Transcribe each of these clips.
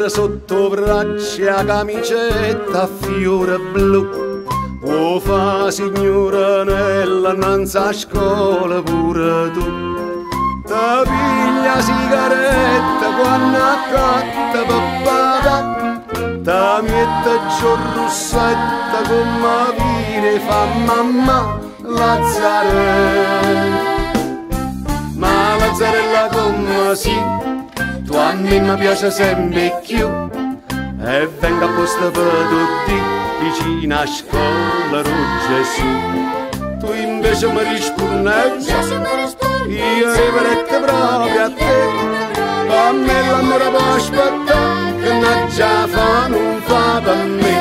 sotto braccia, camicetta a fiore blu. Vuoi fa signoranella innanzi a scuola pure tu. Ta piglia sigaretta quando accatta papà. Ta mietta giù russetta come vire fa mamma Lazzarella. Ma Lazzarella come sì, tu a me mi piace sempre più. E venga apposta per tutti vicino a scuola Gesù. Tu invece mi rispondi, io riverette proprio a te. A me l'amore può aspettare, che non già fa non fa per me.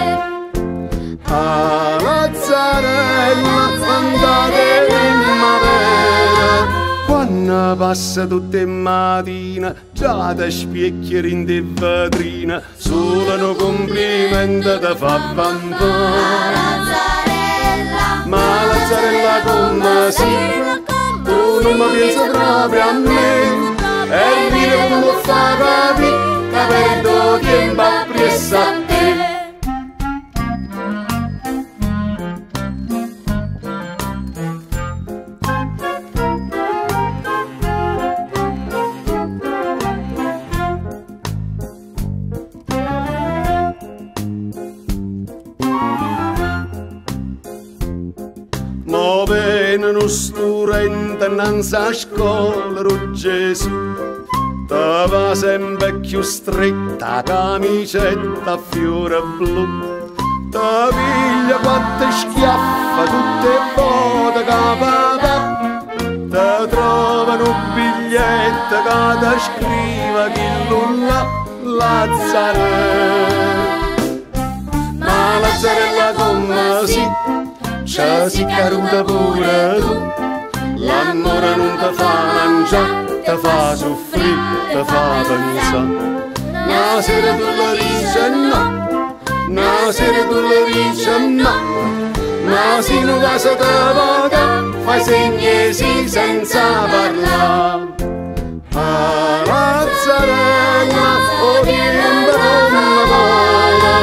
A Lazzarella andate in primavera, quando passa tutte mattina, già ti specchieri in te vetrina, solo un complimento ti fa bambà. Ma Lazzarella come sì, tu non mi pensi proprio a me, e dire come fa capire, che perdo tempo appresso a te. Ma bene non studente innanzi a scuola Gesù, te va sempre più stretta camicetta a fiore blu. Te piglia quattro schiaffa tutte volte che papà, te trovano un biglietto che ti scrive chi nulla Lazzarella. Ma Lazzarella come sì, c'è si caruta pure tu. L'amore non ti fa mangiare, ti fa soffrire, ti fa pensare. Una sera tu la dici no, una sera tu la dici no, ma se non casa te vada, fai segni sì senza parlare. A Lazzarella, o tempo come vola,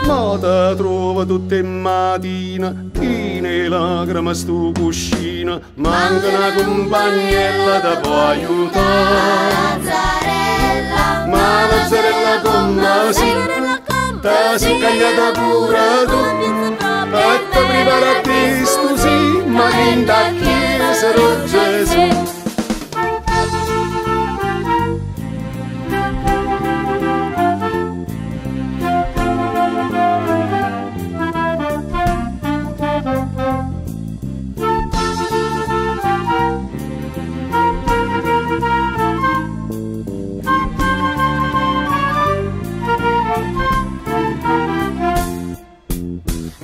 ma ti trovo tutte mattine, chine lacrime stu cuscino, manca una compagnella te può aiutare. Ma Lazzarella come sì, te si cagliata pure tu, e te preparati stu sì, ma in da chiesa Gesù.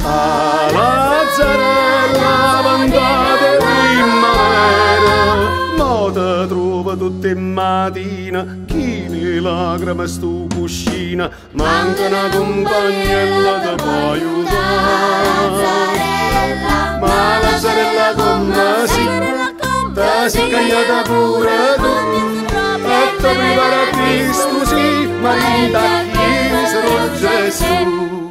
A Lazzarella andate primavera, ma te trova tutte mattine, chine lacrime stu cuscina, manca una compagnella te può aiutare. Ma Lazzarella come sì, te si cagliata pure tu, e te preparati stu sì, ma in da chiesa Gesù.